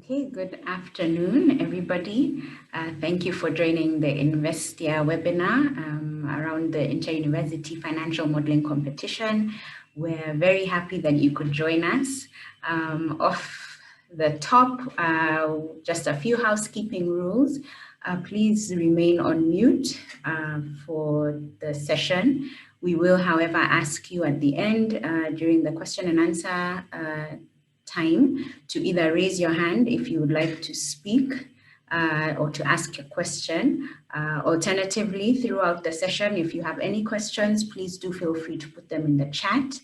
Okay, good afternoon, everybody. Thank you for joining the InVhestia webinar around the Inter-University Financial Modeling Competition. We're very happy that you could join us. Off the top, just a few housekeeping rules. Please remain on mute for the session. We will, however, ask you at the end during the question and answer time to either raise your hand if you would like to speak or to ask a question. Alternatively, throughout the session, if you have any questions, please do feel free to put them in the chat.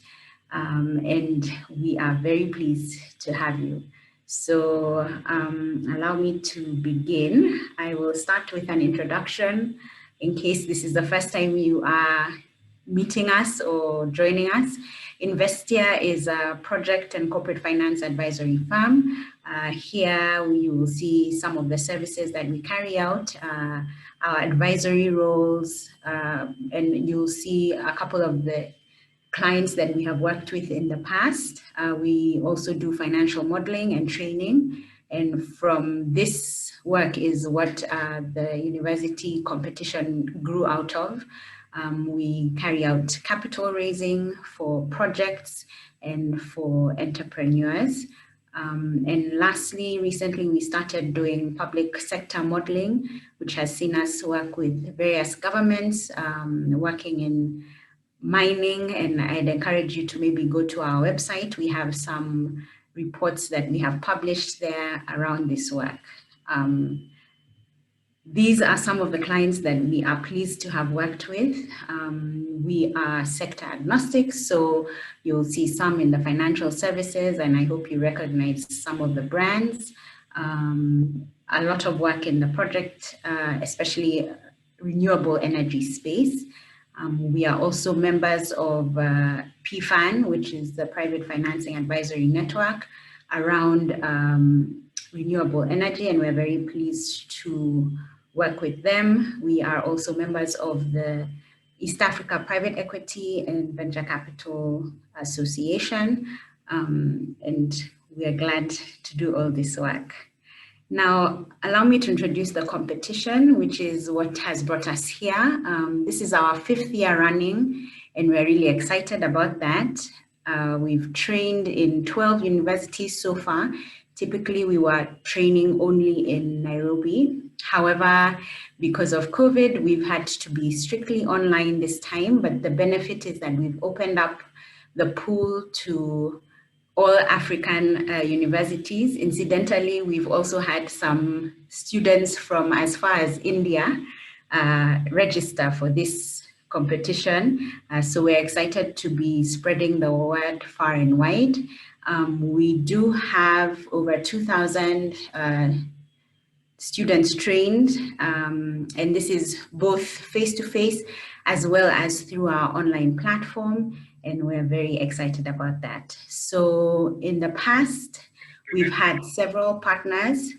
And we are very pleased to have you. So allow me to begin. I will start with an introduction in case this is the first time you are meeting us or joining us. InVhestia is a project and corporate finance advisory firm. Here you will see some of the services that we carry out, our advisory roles, and you'll see a couple of the clients that we have worked with in the past. We also do financial modeling and training. And from this work is what the university competition grew out of. We carry out capital raising for projects and for entrepreneurs. And lastly, recently we started doing public sector modeling, which has seen us work with various governments, working in mining, and I'd encourage you to maybe go to our website. We have some reports that we have published there around this work. These are some of the clients that we are pleased to have worked with. We are sector agnostic, so you'll see some in the financial services, and I hope you recognize some of the brands. A lot of work in the project, especially renewable energy space. We are also members of PFAN, which is the Private Financing Advisory Network around renewable energy, and we're very pleased to work with them. We are also members of the East Africa Private Equity and Venture Capital Association, and we are glad to do all this work. Now, allow me to introduce the competition, which is what has brought us here. This is our 5th year running, and we're really excited about that. We've trained in 12 universities so far. Typically, we were training only in Nairobi. However, because of COVID, we've had to be strictly online this time, but the benefit is that we've opened up the pool to all African universities. Incidentally, we've also had some students from as far as India register for this competition. So we're excited to be spreading the word far and wide. We do have over 2,000 students trained, and this is both face-to-face as well as through our online platform, and we're very excited about that. So in the past, we've had several partners.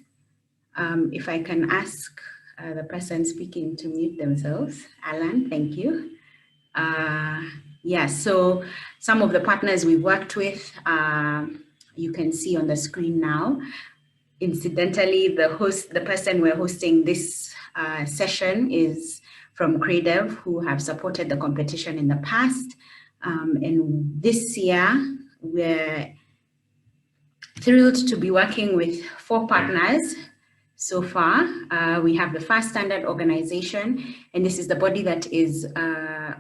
If I can ask the person speaking to mute themselves. Alan, thank you. Yeah, so some of the partners we've worked with, you can see on the screen now. Incidentally, the person we're hosting this session is from CRADEV, who have supported the competition in the past. And this year, we're thrilled to be working with 4 partners so far. We have the Fast Standard Organization, and this is the body that is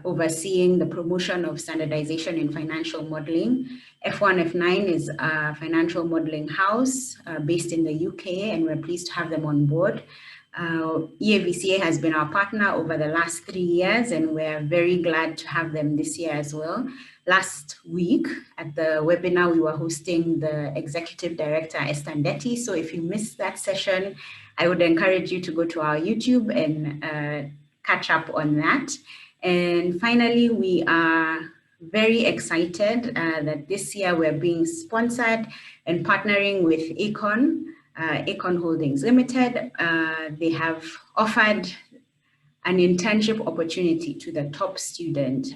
overseeing the promotion of standardization in financial modeling. F1, F9 is a financial modeling house based in the UK, and we're pleased to have them on board. EAVCA has been our partner over the last 3 years, and we're very glad to have them this year as well. Last week at the webinar, we were hosting the Executive Director, Estandetti. So if you missed that session, I would encourage you to go to our YouTube and catch up on that. And finally, we are very excited that this year we're being sponsored and partnering with Aecon Holdings Limited. They have offered an internship opportunity to the top student.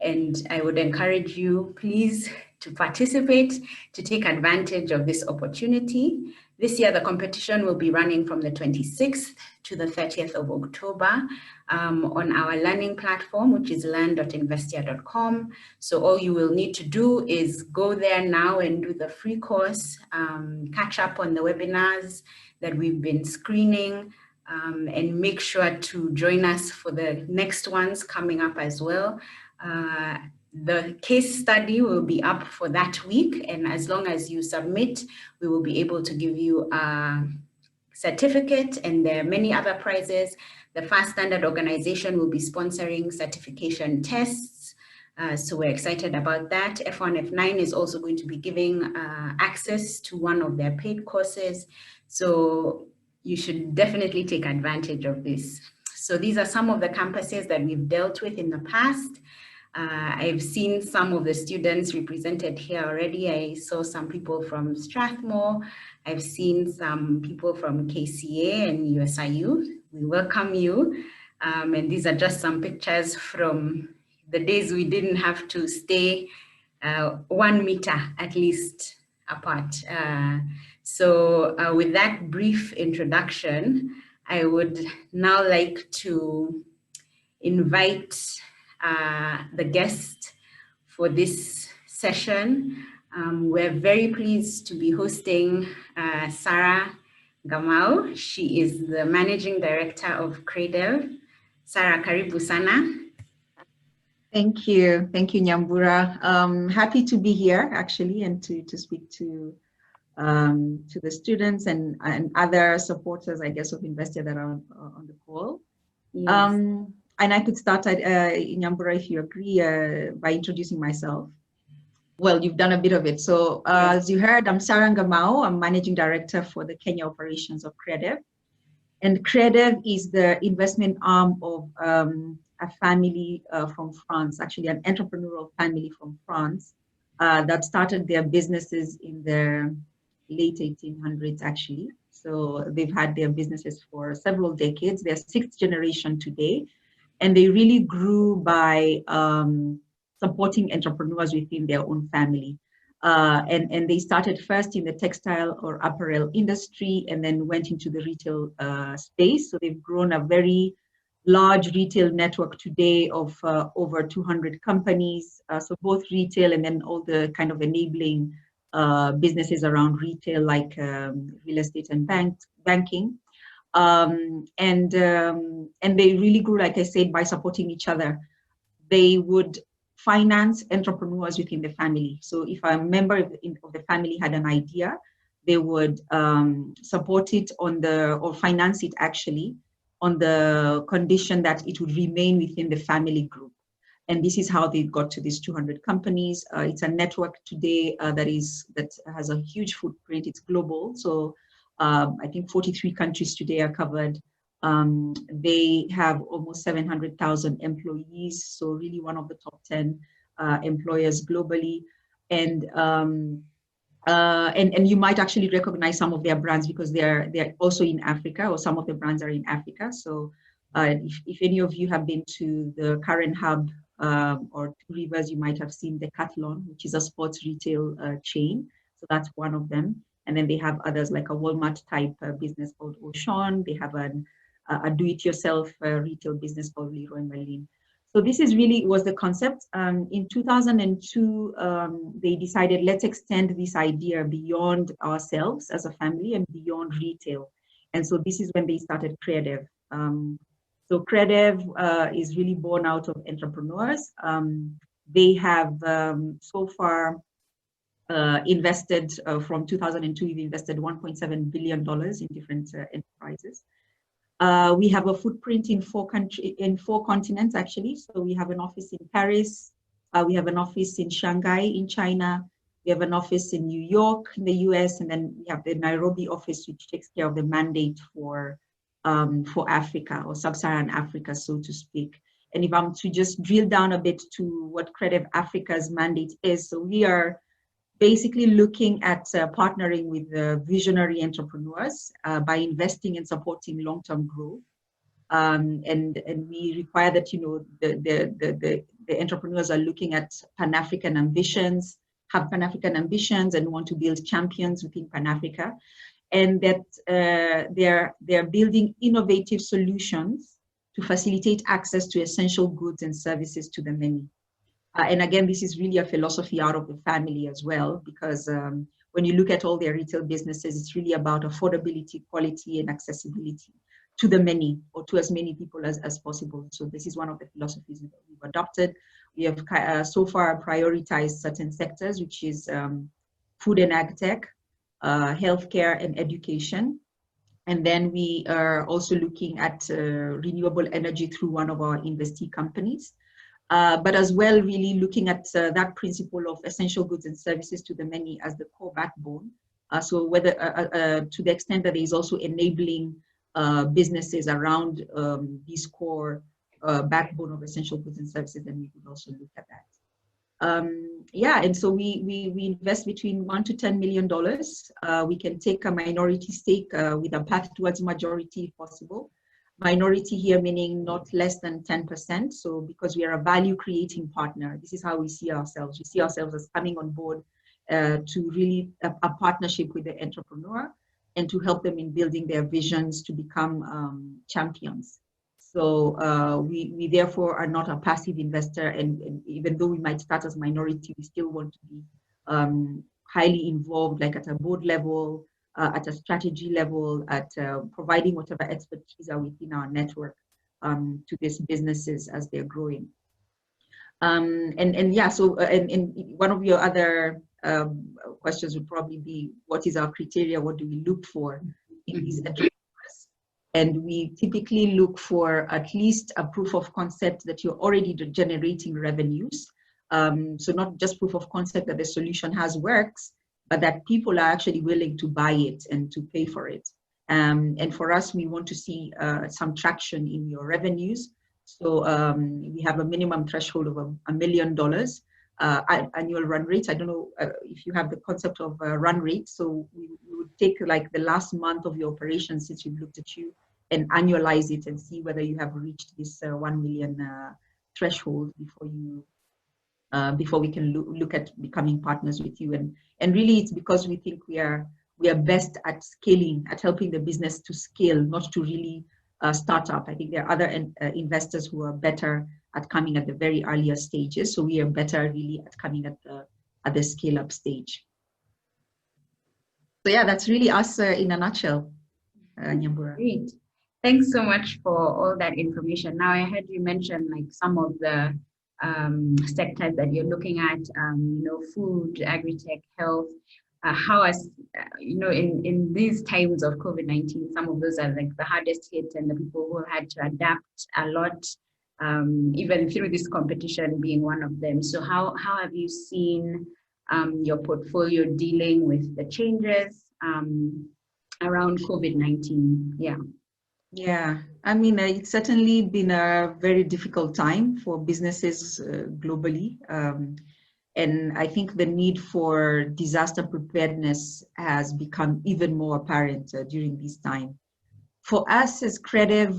And I would encourage you, please, to participate, to take advantage of this opportunity. This year, the competition will be running from the 26th to the 30th of October on our learning platform, which is learn.investia.com. So all you will need to do is go there now and do the free course, catch up on the webinars that we've been screening, and make sure to join us for the next ones coming up as well. The case study will be up for that week, and as long as you submit, we will be able to give you a certificate, and there are many other prizes. The Fast Standard organization will be sponsoring certification tests, so we're excited about that. F1, F9 is also going to be giving access to one of their paid courses, so you should definitely take advantage of this. So these are some of the campuses that we've dealt with in the past. I've seen some of the students represented here already. I saw some people from Strathmore. I've seen some people from KCA and USIU. We welcome you. And these are just some pictures from the days we didn't have to stay 1 meter at least apart. So with that brief introduction, I would now like to invite the guest for this session. We're very pleased to be hosting Sarah Ngamau. She is the Managing Director of CREDEV. Sarah, karibu sana. Thank you, Nyambura. Happy to be here actually, and to speak to the students and other supporters, I guess, of InVhestia that are on the call. Yes. And I could start, Nyambura, if you agree, by introducing myself. Well, you've done a bit of it. So yes. As you heard, I'm Sarah Ngamau. I'm Managing Director for the Kenya operations of CREDEV. And CREDEV is the investment arm of a family from France, actually an entrepreneurial family from France that started their businesses in the late 1800s, actually. So they've had their businesses for several decades. They're 6th generation today. And they really grew by supporting entrepreneurs within their own family. And they started first in the textile or apparel industry and then went into the retail space. So they've grown a very large retail network today of over 200 companies. So both retail and then all the kind of enabling businesses around retail, like real estate and banking. And they really grew, like I said, by supporting each other. They would finance entrepreneurs within the family. So if a member of the family had an idea, they would support it or finance it actually on the condition that it would remain within the family group. And this is how they got to these 200 companies. It's a network today that has a huge footprint. It's global. So I think 43 countries today are covered. They have almost 700,000 employees, so really one of the top 10 employers globally. And you might actually recognize some of their brands because they're also in Africa, or some of the brands are in Africa. So if any of you have been to the current hub or Two Rivers, you might have seen Decathlon, which is a sports retail chain. So that's one of them. And then they have others like a Walmart type business called Auchan. They have a do-it-yourself retail business called Leroy Merlin. So this was the concept. In 2002, they decided, let's extend this idea beyond ourselves as a family and beyond retail. And so this is when they started CREDEV. So CREDEV is really born out of entrepreneurs. They have so far invested from 2002, we've invested $1.7 billion in different enterprises. We have a footprint in four continents, actually. So we have an office in Paris, we have an office in Shanghai in China, we have an office in New York in the US, and then we have the Nairobi office, which takes care of the mandate for Africa, or sub-Saharan Africa, so to speak. And if I'm to just drill down a bit to what CREDEV Africa's mandate is, so we are basically looking at partnering with visionary entrepreneurs by investing and supporting long-term growth. And we require that, the entrepreneurs are looking at Pan-African ambitions, have Pan-African ambitions and want to build champions within Pan-Africa. and that they're building innovative solutions to facilitate access to essential goods and services to the many. And again, this is really a philosophy out of the family as well, because when you look at all their retail businesses, it's really about affordability, quality, and accessibility to the many, or to as many people as possible. So this is one of the philosophies that we've adopted. We have so far prioritized certain sectors, which is food and ag tech, healthcare and education. And then we are also looking at renewable energy through one of our investee companies. But as well, really looking at that principle of essential goods and services to the many as the core backbone. So whether to the extent that there is also enabling businesses around these core backbone of essential goods and services, then we would also look at that. Yeah, and so we invest between $1 to $10 million. We can take a minority stake with a path towards majority if possible. Minority here meaning not less than 10%. So because we are a value creating partner, this is how we see ourselves. We see ourselves as coming on board to really a partnership with the entrepreneur and to help them in building their visions to become champions. So we therefore are not a passive investor, and even though we might start as minority, we still want to be highly involved, like at a board level, at a strategy level, at providing whatever expertise are within our network to these businesses as they're growing. And yeah, so and one of your other questions would probably be, what is our criteria? What do we look for in these entrepreneurs? And we typically look for at least a proof of concept that you're already generating revenues. So not just proof of concept that the solution has works, but that people are actually willing to buy it and to pay for it. And for us, we want to see some traction in your revenues. So we have a minimum threshold of $1 million annual run rate. I don't know if you have the concept of run rate. So we would take like the last month of your operation since we've looked at you and annualize it and see whether you have reached this 1 million threshold before we can look at becoming partners with you. And really it's because we think we are best at scaling, at helping the business to scale, not to really start up. I think there are other investors who are better at coming at the very earlier stages. So we are better really at coming at the scale up stage. So yeah, that's really us in a nutshell, Nyambura. Great. Thanks so much for all that information. Now I heard you mention like some of the sectors that you're looking at, food, agri-tech, health. How as in these times of COVID-19, some of those are like the hardest hit, and the people who had to adapt a lot, even through this competition being one of them. So how have you seen your portfolio dealing with the changes around COVID-19? Yeah, I mean, it's certainly been a very difficult time for businesses globally. And I think the need for disaster preparedness has become even more apparent during this time. For us as Creative,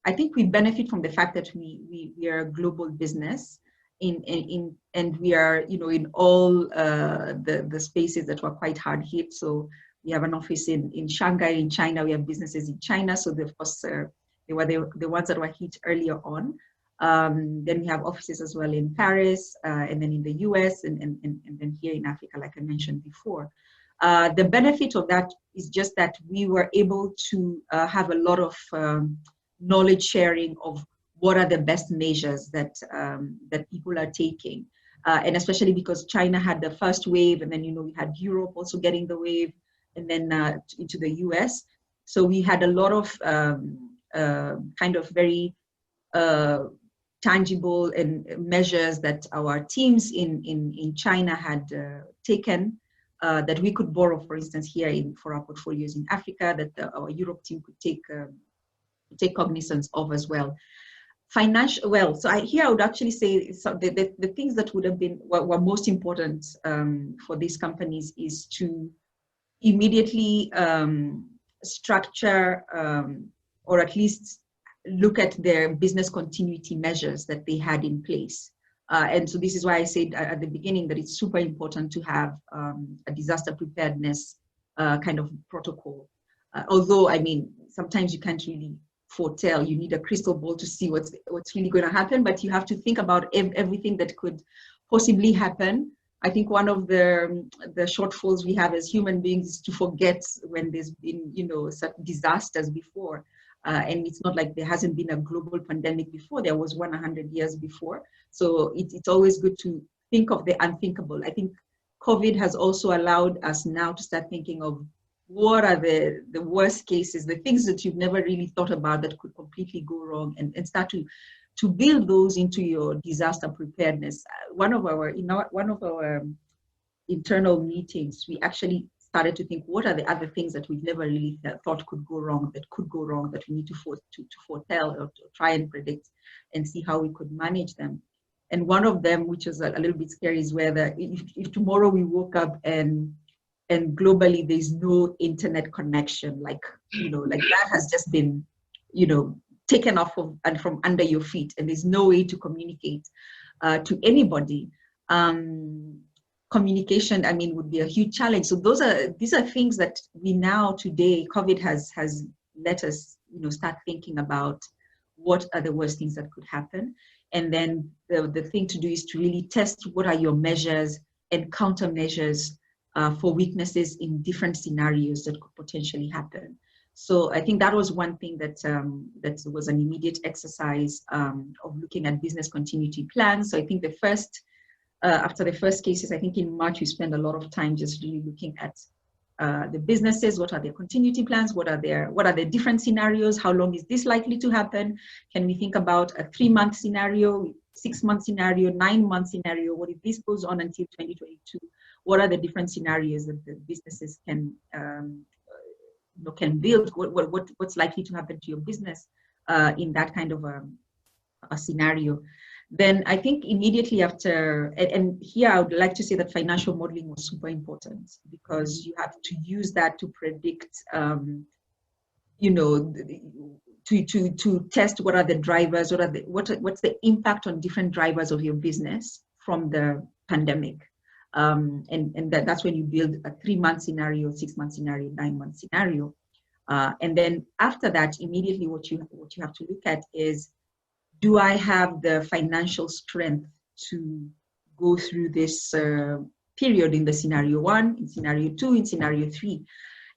I think we benefit from the fact that we are a global business and we are, in all the spaces that were quite hard hit. So we have an office in Shanghai, in China. We have businesses in China. So of course, they were the ones that were hit earlier on. Then we have offices as well in Paris, and then in the US, and then here in Africa, like I mentioned before. The benefit of that is just that we were able to have a lot of knowledge sharing of what are the best measures that people are taking. And especially because China had the first wave, and then, we had Europe also getting the wave, and then into the US. So we had a lot of kind of very tangible and measures that our teams in China had taken that we could borrow, for instance, here for our portfolios in Africa, that our Europe team could take cognizance of as well. So I would actually say the things that would have been were most important for these companies is to immediately structure or at least look at their business continuity measures that they had in place. And so this is why I said at the beginning that it's super important to have a disaster preparedness kind of protocol. Although, I mean, sometimes you can't really foretell. You need a crystal ball to see what's really going to happen, but you have to think about everything that could possibly happen. I think one of the shortfalls we have as human beings is to forget when there's been, you know, such disasters before. And it's not like there hasn't been a global pandemic before. There was one 100 years before. So it's always good to think of the unthinkable. I think COVID has also allowed us now to start thinking of what are the worst cases, the things that you've never really thought about that could completely go wrong, and start to build those into your disaster preparedness. One of our internal meetings, we actually started to think, what are the other things that we've never really thought could go wrong, that we need to foretell or to try and predict and see how we could manage them. And one of them, which is a little bit scary, is whether if tomorrow we woke up and globally there's no internet connection, like, you know, like that has just been, you know, taken off of and from under your feet, and there's no way to communicate to anybody. Communication, I mean, would be a huge challenge. So these are things that we now today, COVID has let us, you know, start thinking about what are the worst things that could happen. And then the thing to do is to really test what are your measures and countermeasures for weaknesses in different scenarios that could potentially happen. So I think that was one thing that that was an immediate exercise of looking at business continuity plans. So I think the first, after the first cases, I think in March, we spent a lot of time just really looking at the businesses. What are their continuity plans? What are the different scenarios? How long is this likely to happen? Can we think about a 3-month scenario, 6-month scenario, 9-month scenario? What if this goes on until 2022? What are the different scenarios that the businesses can build? What's likely to happen to your business in that kind of a scenario? Then I think immediately after, and here I would like to say that financial modeling was super important, because you have to use that to predict, you know, to test what are the drivers, what's the impact on different drivers of your business from the pandemic. And that's when you build a 3-month scenario, 6-month scenario, 9-month scenario. And then after that, immediately what you have to look at is, do I have the financial strength to go through this period in the scenario 1, in scenario 2, in scenario 3?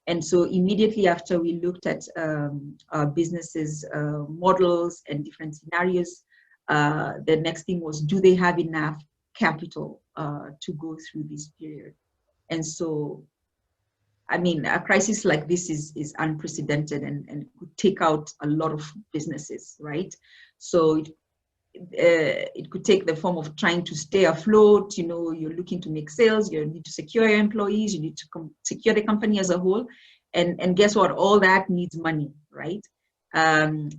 And so immediately after we looked at our businesses' models and different scenarios, the next thing was, do they have enough capital to go through this period? And so, I mean, a crisis like this is unprecedented and could take out a lot of businesses, right? So it could take the form of trying to stay afloat. You know, you're looking to make sales, you need to secure your employees, you need to secure the company as a whole. And guess what? All that needs money, right? And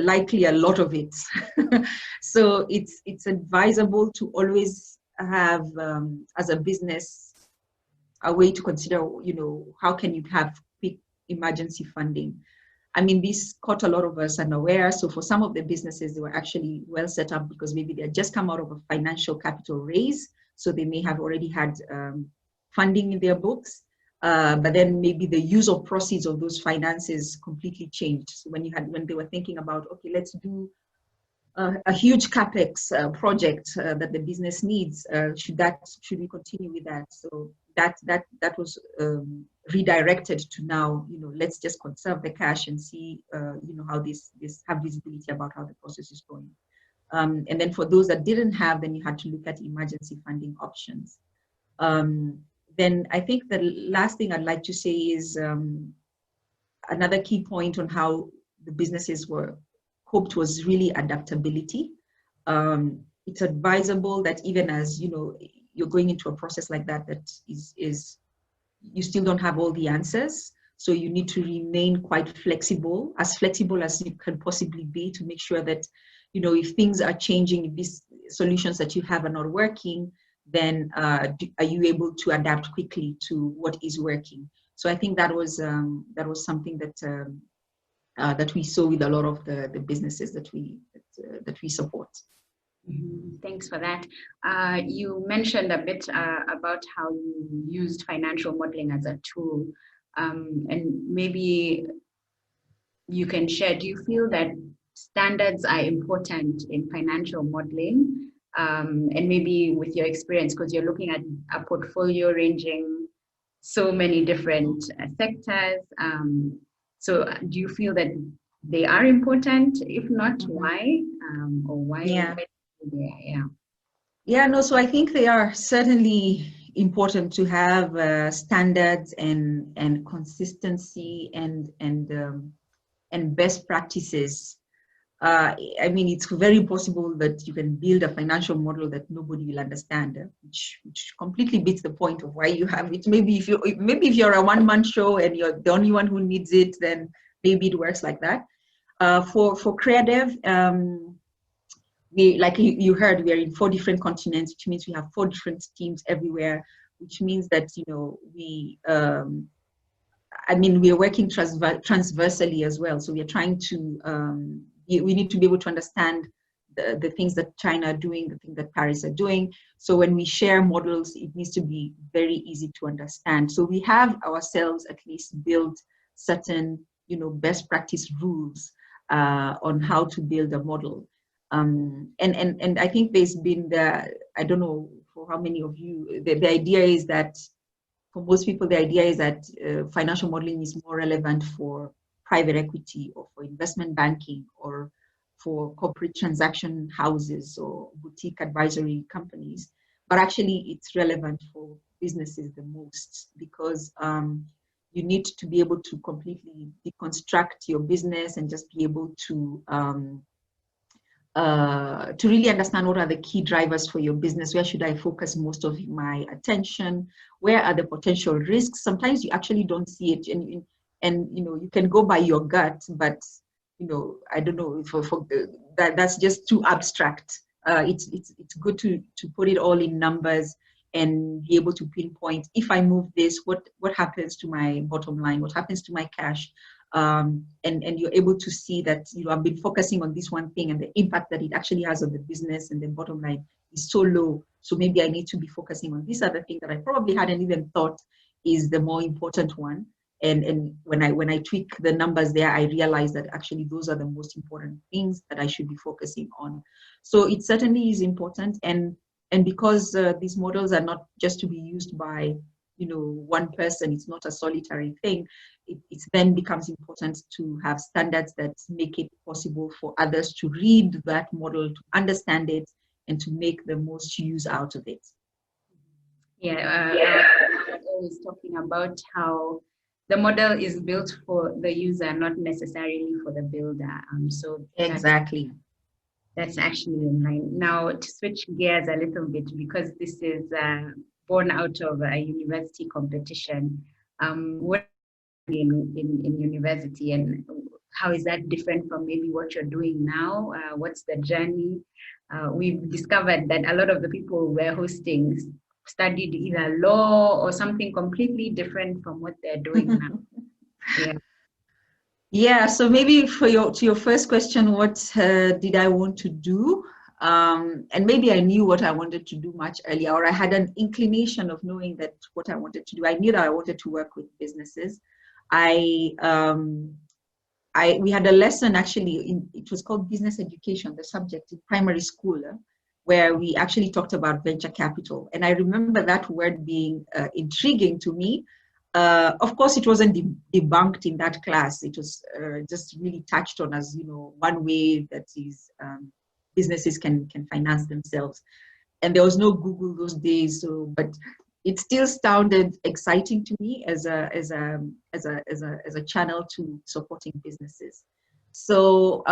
likely a lot of it. So it's advisable to always have, as a business, a way to consider, you know, how can you have quick emergency funding? I mean, this caught a lot of us unaware. So for some of the businesses, they were actually well set up because maybe they had just come out of a financial capital raise. So they may have already had funding in their books. But then maybe the use of proceeds of those finances completely changed. So when they were thinking about, okay, let's do a huge capex project that the business needs, should we continue with that? So that was redirected to now, you know, let's just conserve the cash and see, you know, how this have visibility about how the process is going. And then for those that didn't have, then you had to look at emergency funding options. Then I think the last thing I'd like to say is another key point on how the businesses were hoped was really adaptability. It's advisable that even as, you know, you're going into a process like that is you still don't have all the answers. So you need to remain quite flexible as you can possibly be, to make sure that, you know, if things are changing, if these solutions that you have are not working, then are you able to adapt quickly to what is working? So I think that was something that that we saw with a lot of the businesses that we support. Thanks for that. You mentioned a bit about how you used financial modeling as a tool. And maybe you can share, do you feel that standards are important in financial modeling? And maybe with your experience, because you're looking at a portfolio ranging so many different sectors. So do you feel that they are important? If not, why? Or Yeah. why yeah. Yeah, no, so I think they are certainly important to have standards and consistency and best practices. I mean, it's very possible that you can build a financial model that nobody will understand, which completely beats the point of why you have it. Maybe if you're a one-man show and you're the only one who needs it, then maybe it works like that. For creative, we, like you heard, we are in 4 different continents, which means we have 4 different teams everywhere, which means that, you know, we are working transversally as well. So we are trying to, we need to be able to understand the things that China are doing, the things that Paris are doing. So when we share models, it needs to be very easy to understand. So we have ourselves at least built certain, you know, best practice rules on how to build a model. And I think there's been I don't know for how many of you, the idea is that for most people, the idea is that financial modeling is more relevant for private equity or for investment banking or for corporate transaction houses or boutique advisory companies. But actually, it's relevant for businesses the most because you need to be able to completely deconstruct your business and just be able to really understand what are the key drivers for your business. Where should I focus most of my attention? Where are the potential risks? Sometimes you actually don't see it, and you know, you can go by your gut, but you know, I don't know, that's just too abstract. It's good to put it all in numbers and be able to pinpoint, if I move this, what happens to my bottom line? What happens to my cash? And you're able to see that, you know, I've been focusing on this one thing and the impact that it actually has on the business and the bottom line is so low. So maybe I need to be focusing on this other thing that I probably hadn't even thought is the more important one. And when I tweak the numbers there, I realize that actually those are the most important things that I should be focusing on. So it certainly is important. And because these models are not just to be used by, you know, one person, it's not a solitary thing. It then becomes important to have standards that make it possible for others to read that model, to understand it, and to make the most use out of it. Yeah, always talking about how the model is built for the user, not necessarily for the builder. So exactly. That's actually in line. Now, to switch gears a little bit, because this is born out of a university competition. What in university, and how is that different from maybe what you're doing now? What's the journey? We've discovered that a lot of the people we're hosting studied either law or something completely different from what they're doing now. Yeah. Yeah, so maybe to your first question, what did I want to do? And maybe I knew what I wanted to do much earlier, or I had an inclination of knowing that what I wanted to do. I knew that I wanted to work with businesses. We had a lesson actually, it was called business education, the subject in primary school, where we actually talked about venture capital. And I remember that word being intriguing to me. Of course, it wasn't debunked in that class. It was just really touched on as, you know, one way that is businesses can finance themselves. And there was no Google those days, so but it still sounded exciting to me as a channel to supporting businesses. So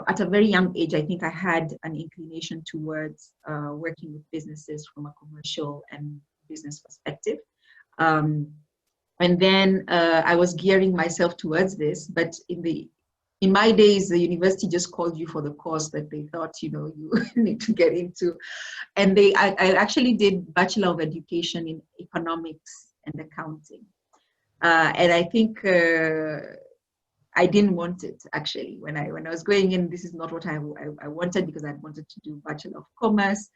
at a very young age, I think I had an inclination towards working with businesses from a commercial and business perspective. And then I was gearing myself towards this, but in my days, the university just called you for the course that they thought, you know, you need to get into. And I actually did Bachelor of Education in Economics and Accounting. And I think I didn't want it actually. When I was going in, this is not what I wanted, because I wanted to do Bachelor of Commerce.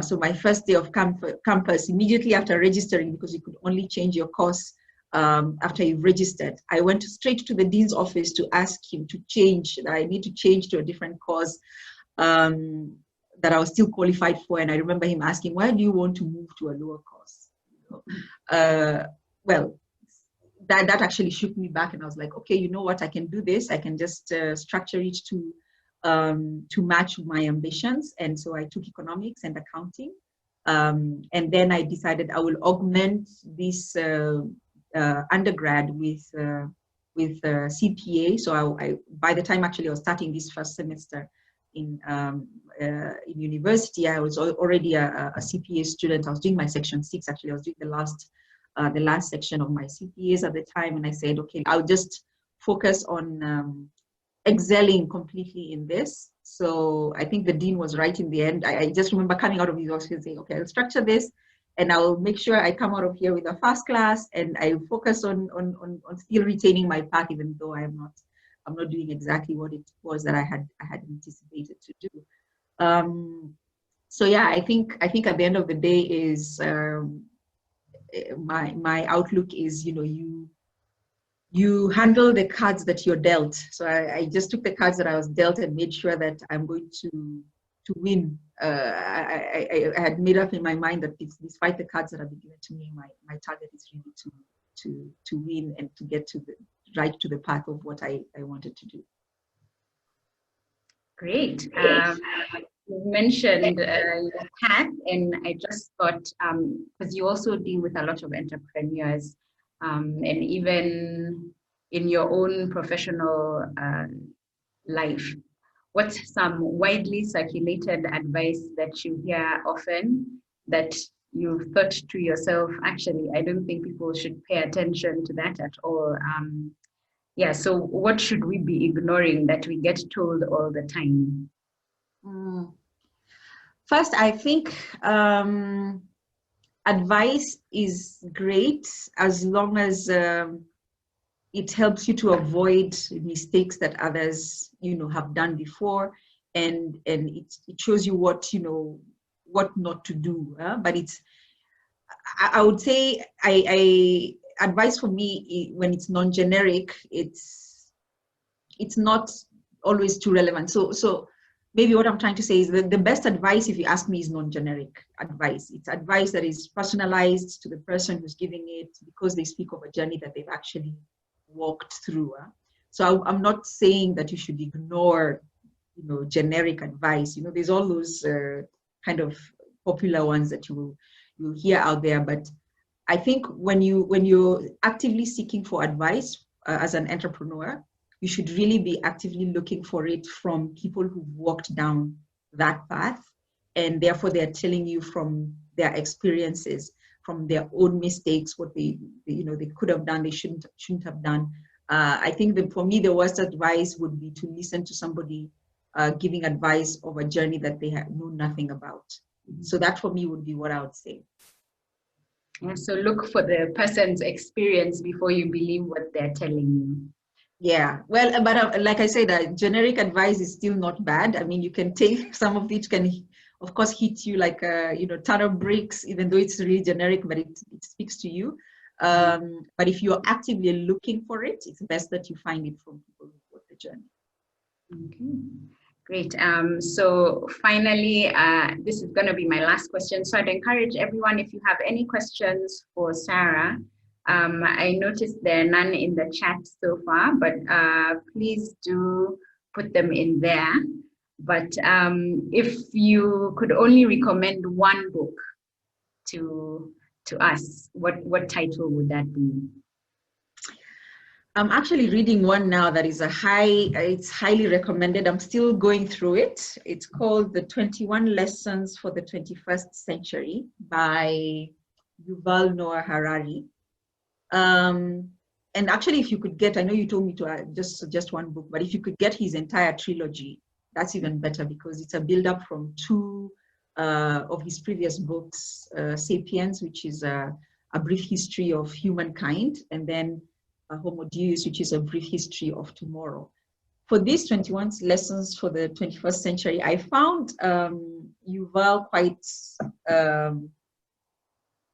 So my first day of campus, immediately after registering, because you could only change your course after you've registered, I went straight to the dean's office to ask him to change, that I need to change to a different course that I was still qualified for. And I remember him asking, why do you want to move to a lower course? Well, that actually shook me back, and I was like, okay, you know what, I can do this. I can just structure it to match my ambitions. And so I took economics and accounting. And then I decided I will augment this undergrad with CPA. So I by the time actually I was starting this first semester in university, I was already a CPA student. I was doing my section 6. Actually, I was doing the last section of my CPAs at the time, and I said, okay, I'll just focus on excelling completely in this. So I think the dean was right in the end. I just remember coming out of his office and saying, okay, I'll structure this, and I'll make sure I come out of here with a first class, and I focus on still retaining my path, even though I'm not doing exactly what it was that I had anticipated to do. So yeah, I think at the end of the day is my outlook is, you handle the cards that you're dealt. So I just took the cards that I was dealt and made sure that I'm going to win. I had made up in my mind that despite the cards that have been given to me, my target is really to win and to get right to the path of what I wanted to do. Great. You mentioned your path, and I just thought, because you also deal with a lot of entrepreneurs, and even in your own professional life, what's some widely circulated advice that you hear often that you've thought to yourself, actually, I don't think people should pay attention to that at all? Yeah, so what should we be ignoring that we get told all the time? First, I think advice is great as long as it helps you to avoid mistakes that others, have done before, and it shows you what not to do. But I would say, I advice for me, when it's non-generic, it's not always too relevant. So maybe what I'm trying to say is that the best advice, if you ask me, is non-generic advice. It's advice that is personalized to the person who's giving it, because they speak of a journey that they've actually walked through. So I'm not saying that you should ignore, generic advice. There's all those kind of popular ones that you hear out there. But I think when you're actively seeking for advice as an entrepreneur, you should really be actively looking for it from people who've walked down that path, and therefore they're telling you from their experiences, from their own mistakes, what they could have done, they shouldn't have done. I think that for me, the worst advice would be to listen to somebody giving advice of a journey that they know nothing about. So that for me would be what I would say. Yeah, so look for the person's experience before you believe what they're telling you. Yeah, well, but like I said, generic advice is still not bad. I mean, you can take some of it, can of course hit you like a ton of bricks, even though it's really generic, but it speaks to you. But if you're actively looking for it, it's best that you find it from people who walk the journey. Okay, great. So finally, this is going to be my last question. So I'd encourage everyone, if you have any questions for Sarah, I noticed there are none in the chat so far, but please do put them in there. But if you could only recommend one book to us, what title would that be? I'm actually reading one now that is it's highly recommended. I'm still going through it. It's called The 21 Lessons for the 21st Century by Yuval Noah Harari. And actually, if you could get, I know you told me to just suggest one book, but if you could get his entire trilogy, that's even better, because it's a build-up from two of his previous books, Sapiens, which is a brief history of humankind, and then Homo Deus, which is a brief history of tomorrow. For these 21 lessons for the 21st century, I found Yuval quite,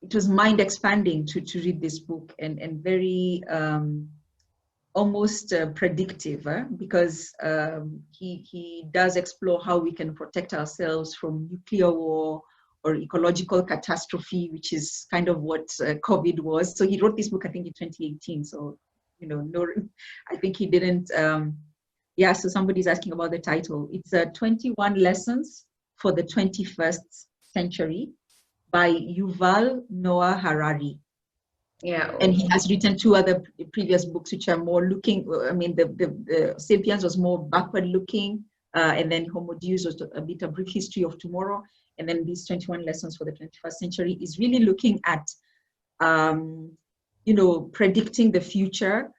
it was mind expanding to read this book, and very almost predictive, because he does explore how we can protect ourselves from nuclear war or ecological catastrophe, which is kind of what COVID was. So he wrote this book, I think, in 2018. So, no, I think he didn't. Yeah, so somebody's asking about the title. It's 21 Lessons for the 21st Century by Yuval Noah Harari. Yeah. And he has written 2 other previous books, which are more looking, I mean, the Sapiens was more backward looking, and then Homo Deus was a bit of brief history of tomorrow. And then these 21 lessons for the 21st century is really looking at, predicting the future,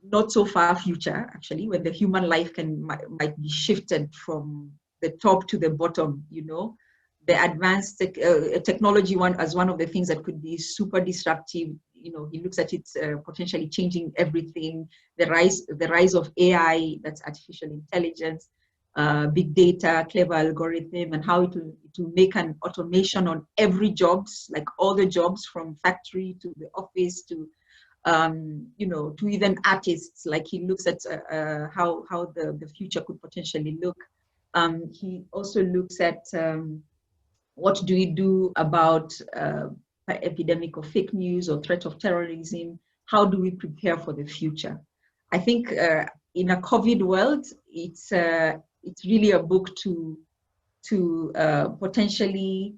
not so far future, actually, when the human life might be shifted from the top to the bottom, the advanced technology as one of the things that could be super disruptive. He looks at it potentially changing everything. The rise of AI, that's artificial intelligence, big data, clever algorithm, and how it will make an automation on every jobs, like all the jobs from factory to the office to to even artists. Like he looks at how the future could potentially look. He also looks at what do we do about epidemic of fake news or threat of terrorism? How do we prepare for the future? I think in a COVID world, it's really a book to potentially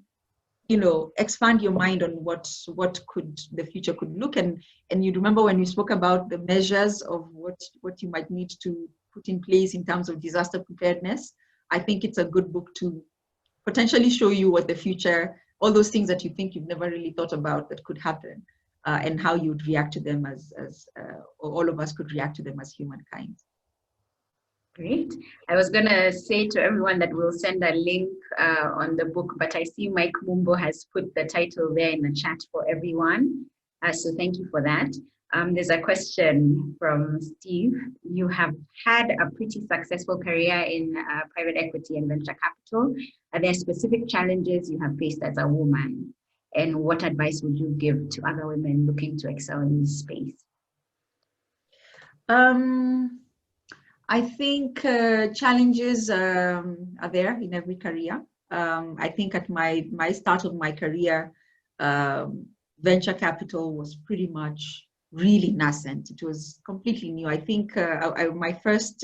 expand your mind on what could the future could look. And you remember when we spoke about the measures of what you might need to put in place in terms of disaster preparedness. I think it's a good book to potentially show you what the future, all those things that you think you've never really thought about that could happen, and how you would react to them or all of us could react to them as humankind. Great. I was going to say to everyone that we'll send a link on the book, but I see Mike Mumbo has put the title there in the chat for everyone. So thank you for that. There's a question from Steve. You have had a pretty successful career in private equity and venture capital. Are there specific challenges you have faced as a woman? And what advice would you give to other women looking to excel in this space? I think challenges are there in every career. I think at my start of my career, venture capital was pretty much really nascent. It was completely new. I think my first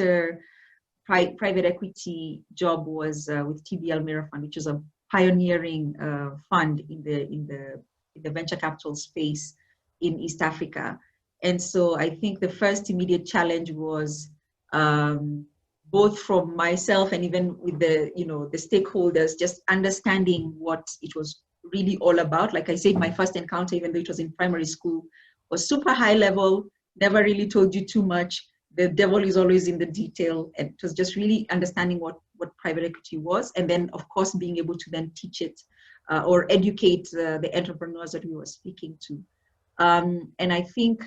private equity job was with TBL Mirror Fund, which is a pioneering fund in the venture capital space in East Africa. And so I think the first immediate challenge was both from myself and even with the stakeholders, just understanding what it was really all about. Like I said, my first encounter, even though it was in primary school, was super high level, never really told you too much. The devil is always in the detail. And it was just really understanding what private equity was. And then, of course, being able to then teach it or educate the entrepreneurs that we were speaking to. And I think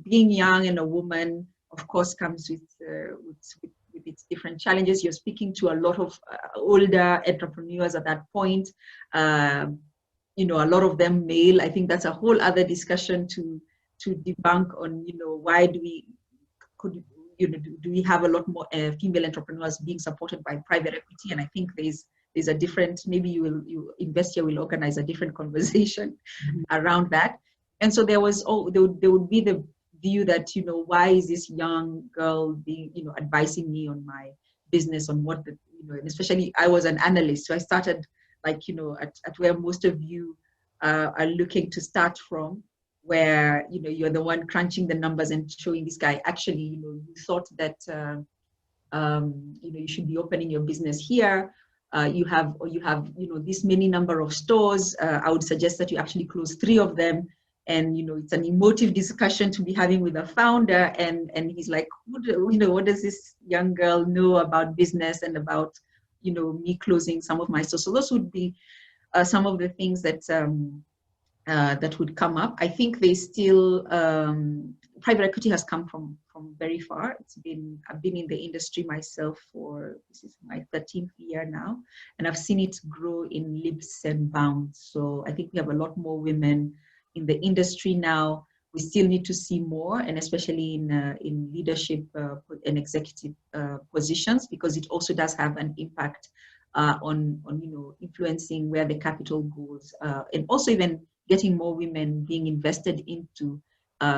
being young and a woman, of course, comes with its different challenges. You're speaking to a lot of older entrepreneurs at that point. A lot of them male. I think that's a whole other discussion to debunk on, why do we have a lot more female entrepreneurs being supported by private equity? And I think there's a different, maybe InVhestia will organize a different conversation around that. And so there would be the view that, why is this young girl being, advising me on my business, on what and especially I was an analyst. So I started at where most of you are looking to start from, where, you're the one crunching the numbers and showing this guy, actually, you thought that, you should be opening your business here. You have this many number of stores. I would suggest that you actually close 3 of them. And, it's an emotive discussion to be having with a founder. And he's like, what does this young girl know about business and about, me closing some of my stores? So those would be some of the things that that would come up. I think they still, private equity has come from very far. I've been in the industry myself this is my 13th year now, and I've seen it grow in leaps and bounds. So I think we have a lot more women in the industry now. We still need to see more, and especially in leadership and executive positions, because it also does have an impact on influencing where the capital goes, and also even getting more women being invested into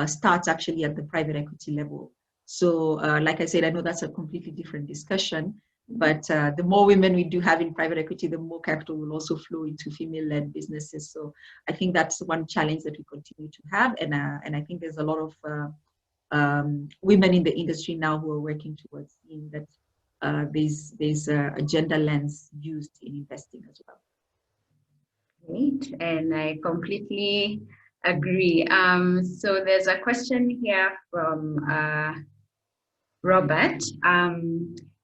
starts actually at the private equity level. So like I said, I know that's a completely different discussion, but the more women we do have in private equity, the more capital will also flow into female-led businesses. So I think that's one challenge that we continue to have, and I think there's a lot of women in the industry now who are working towards seeing that there's a gender lens used in investing as well. Great, and I completely agree. So there's a question here from Robert.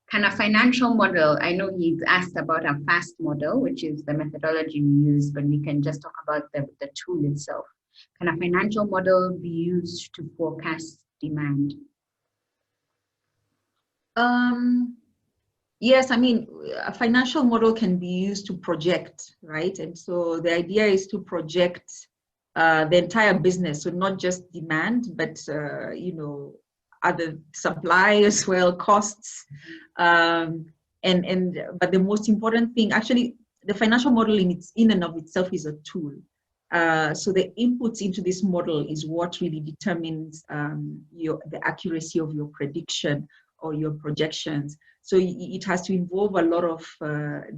Can a financial model, I know he's asked about a FAST model, which is the methodology we use, but we can just talk about the tool itself. Can a financial model be used to forecast demand? Yes, I mean, a financial model can be used to project, right? And so the idea is to project the entire business, so not just demand, but other supply as well, costs, but the most important thing, actually, the financial model in and of itself is a tool. So the inputs into this model is what really determines the accuracy of your prediction or your projections. So it has to involve a lot of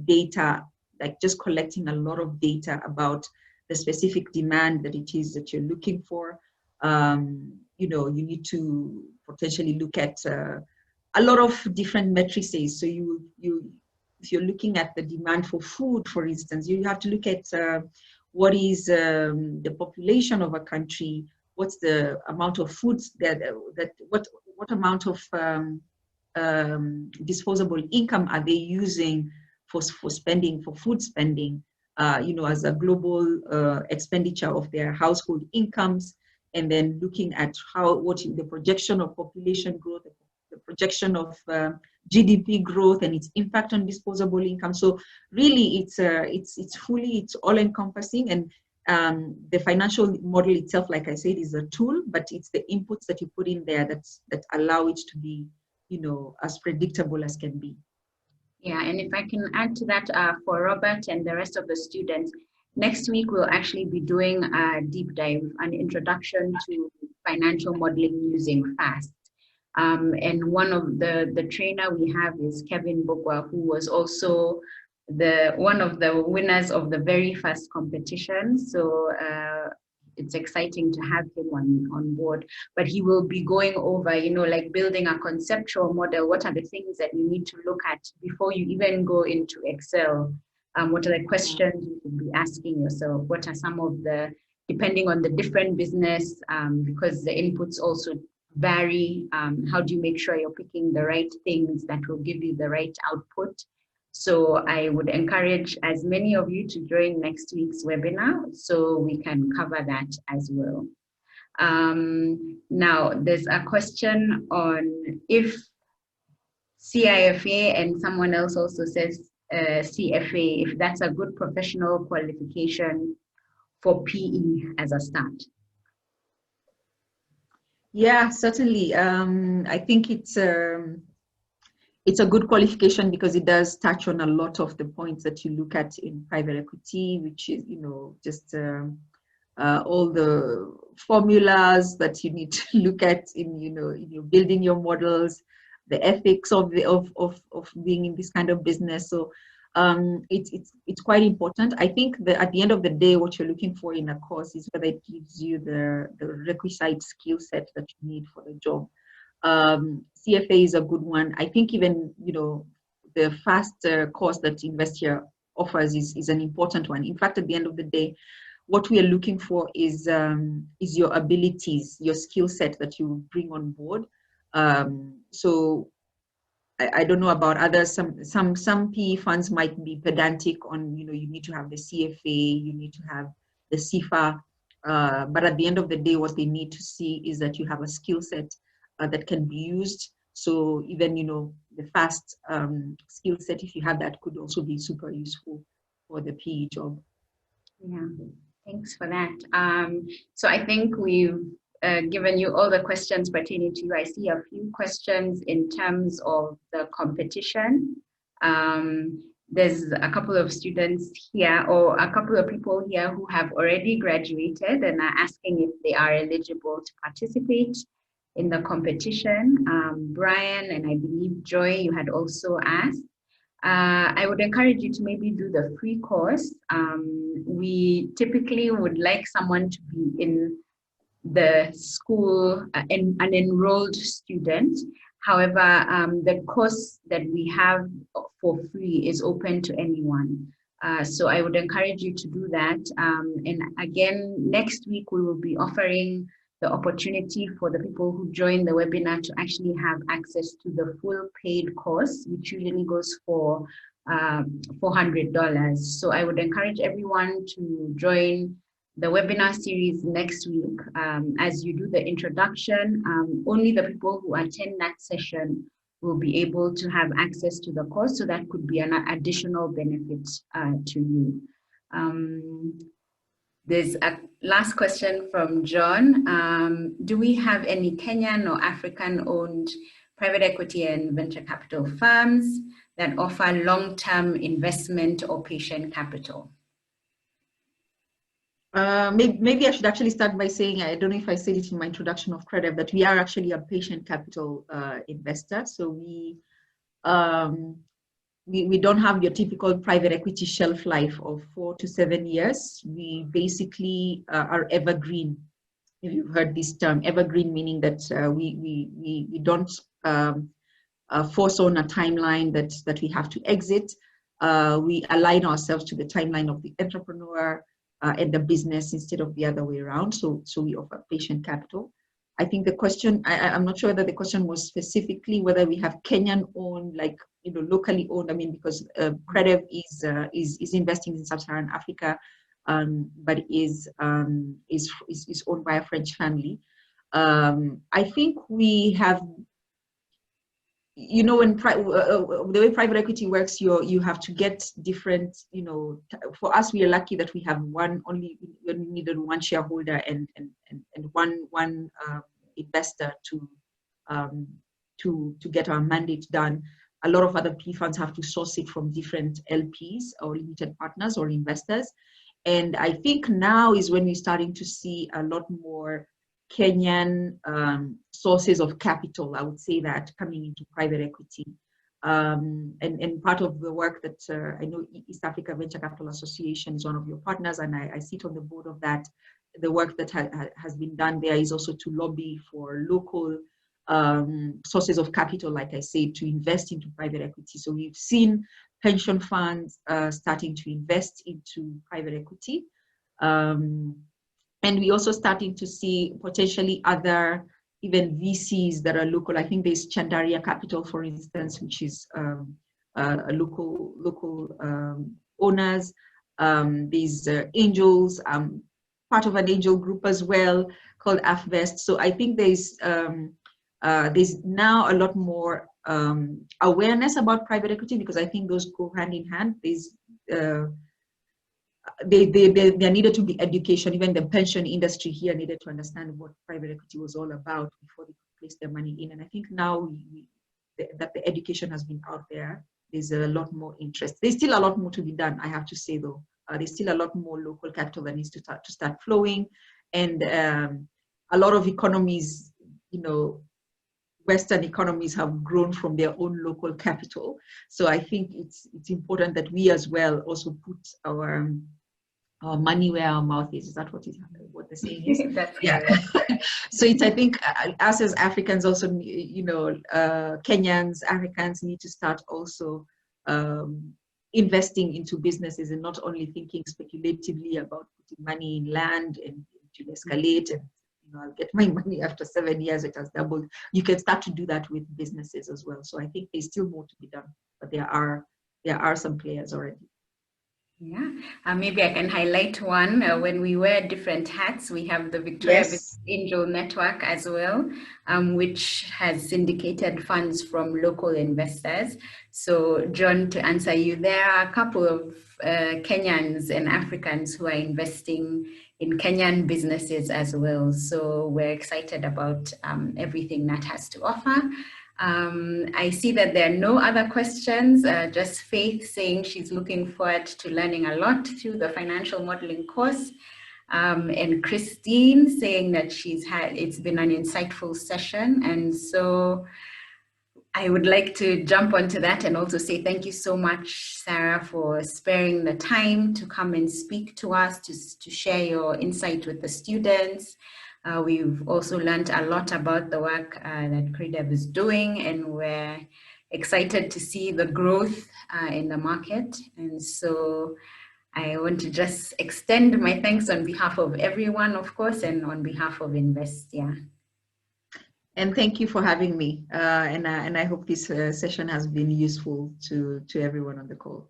data, like just collecting a lot of data about the specific demand that it is that you're looking for. You need to potentially look at a lot of different matrices. So if you're looking at the demand for food, for instance, you have to look at what is the population of a country, what's the amount of foods what amount of disposable income are they using for spending, for food spending, as a global expenditure of their household incomes, and then looking at what the projection of population growth, the projection of GDP growth and its impact on disposable income. So really it's all encompassing, and the financial model itself, like I said, is a tool, but it's the inputs that you put in there that allow it to be, as predictable as can be. Yeah, and if I can add to that, for Robert and the rest of the students, next week we'll actually be doing a deep dive, an introduction to financial modeling using FAST. And one of the trainer we have is Kevin Bogwa, who was also one of the winners of the very first competition. So it's exciting to have him on board. But he will be going over, like building a conceptual model. What are the things that you need to look at before you even go into Excel? What are the questions you should be asking yourself? What are some of depending on the different business, because the inputs also vary. How do you make sure you're picking the right things that will give you the right output? So I would encourage as many of you to join next week's webinar so we can cover that as well. Now, there's a question on if CIFA, and someone else also says CFA, if that's a good professional qualification for PE as a start. Yeah, certainly. I think it's a good qualification because it does touch on a lot of the points that you look at in private equity, which is, just all the formulas that you need to look at in building your models, the ethics of being in this kind of business. So it's quite important. I think that at the end of the day, what you're looking for in a course is whether it gives you the requisite skill set that you need for the job. CFA is a good one. I think even the FAST course that InVhestia offers is an important one. In fact, at the end of the day, what we are looking for is your abilities, your skill set that you bring on board. So I don't know about others. Some PE funds might be pedantic on you need to have the CFA, you need to have the CIFA. But at the end of the day, what they need to see is that you have a skill set that can be used. So even, the fast skill set, if you have that, could also be super useful for the PE job. Yeah, thanks for that. So I think we've given you all the questions pertaining to you. I see a few questions in terms of the competition. There's a couple of students here, or a couple of people here who have already graduated and are asking if they are eligible to participate in the competition. Brian and I believe Joy, you had also asked. I would encourage you to maybe do the free course. We typically would like someone to be in the school, an enrolled student. However, the course that we have for free is open to anyone. So I would encourage you to do that. And again, next week we will be offering the opportunity for the people who join the webinar to actually have access to the full paid course, which usually goes for $400. So I would encourage everyone to join the webinar series next week. As you do the introduction, only the people who attend that session will be able to have access to the course. So that could be an additional benefit to you. There's a last question from John. Do we have any Kenyan or African-owned private equity and venture capital firms that offer long-term investment or patient capital? Maybe I should actually start by saying, I don't know if I said it in my introduction of credit, that we are actually a patient capital investor. So we don't have your typical private equity shelf life of 4 to 7 years. We basically are evergreen. If you've heard this term, evergreen, meaning that we don't force on a timeline that we have to exit. We align ourselves to the timeline of the entrepreneur and the business instead of the other way around. So we offer patient capital. I think the question, I'm not sure whether the question was specifically whether we have Kenyan owned, like, locally owned. I mean, because Credev is investing in sub-Saharan Africa, but is owned by a French family. I think we have, when the way private equity works, you have to get different, for us, we are lucky that we have we needed one shareholder and one investor to get our mandate done. A lot of other PE funds have to source it from different LPs or limited partners or investors. And I think now is when we're starting to see a lot more Kenyan sources of capital, I would say, that coming into private equity. And part of the work that I know East Africa Venture Capital Association is one of your partners, and I sit on the board of that. The work that has been done there is also to lobby for local sources of capital, like I say, to invest into private equity. So we've seen pension funds starting to invest into private equity. And we also starting to see potentially other even VCs that are local. I think there's Chandaria Capital, for instance, which is a local owners. There's Angels, part of an angel group as well called InVhestia. So I think there's now a lot more awareness about private equity, because I think those go hand in hand. There's there needed to be education. Even the pension industry here needed to understand what private equity was all about before they could place their money in. And I think now that the education has been out there, there's a lot more interest. There's still a lot more to be done, I have to say, though. There's still a lot more local capital that needs to start flowing. And a lot of economies, Western economies have grown from their own local capital. So I think it's important that we as well also put our money where our mouth is. Is that what the saying is? That's yeah. So it's, I think, us as Africans also, Kenyans, Africans need to start also investing into businesses and not only thinking speculatively about putting money in land and to escalate and I'll get my money after 7 years, it has doubled. You can start to do that with businesses as well. So I think there's still more to be done, but there are some players already. Yeah, maybe I can highlight one. When we wear different hats, we have the Victoria Business Yes. Angel Network as well, which has syndicated funds from local investors. So, John, to answer you, there are a couple of Kenyans and Africans who are investing in Kenyan businesses as well. So, we're excited about everything that has to offer. I see that there are no other questions, just Faith saying she's looking forward to learning a lot through the financial modeling course. And Christine saying that it's been an insightful session. And so I would like to jump onto that and also say thank you so much, Sarah, for sparing the time to come and speak to us, to share your insight with the students. We've also learned a lot about the work that CREDEB is doing, and we're excited to see the growth in the market. And so I want to just extend my thanks on behalf of everyone, of course, and on behalf of InVhestia. And thank you for having me. And I hope this session has been useful to everyone on the call.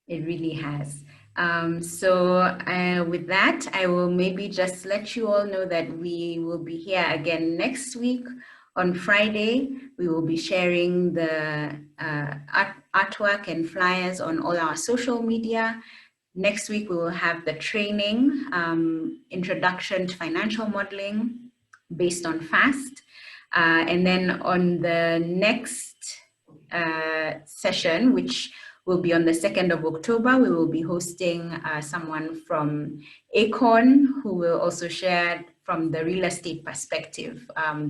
It really has. With that, I will maybe just let you all know that we will be here again next week on Friday. We will be sharing the artwork and flyers on all our social media. Next week, we will have the training, Introduction to Financial Modeling based on FAST. And then on the next session, which will be on the 2nd of October, we will be hosting someone from Acorn who will also share from the real estate perspective,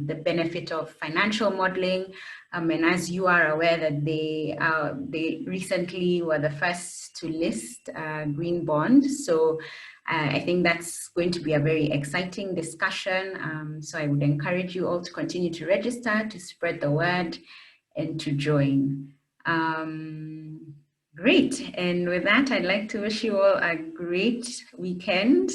the benefit of financial modeling. And as you are aware that they recently were the first to list green bond. So I think that's going to be a very exciting discussion. So I would encourage you all to continue to register, to spread the word, and to join. Great. And with that, I'd like to wish you all a great weekend.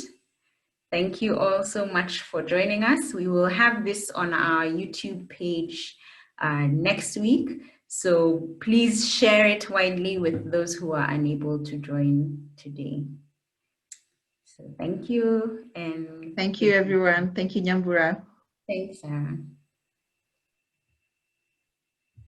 Thank you all so much for joining us. We will have this on our YouTube page next week. So please share it widely with those who are unable to join today. So thank you. And thank you, everyone. Thank you, Nyambura. Thanks, Sarah.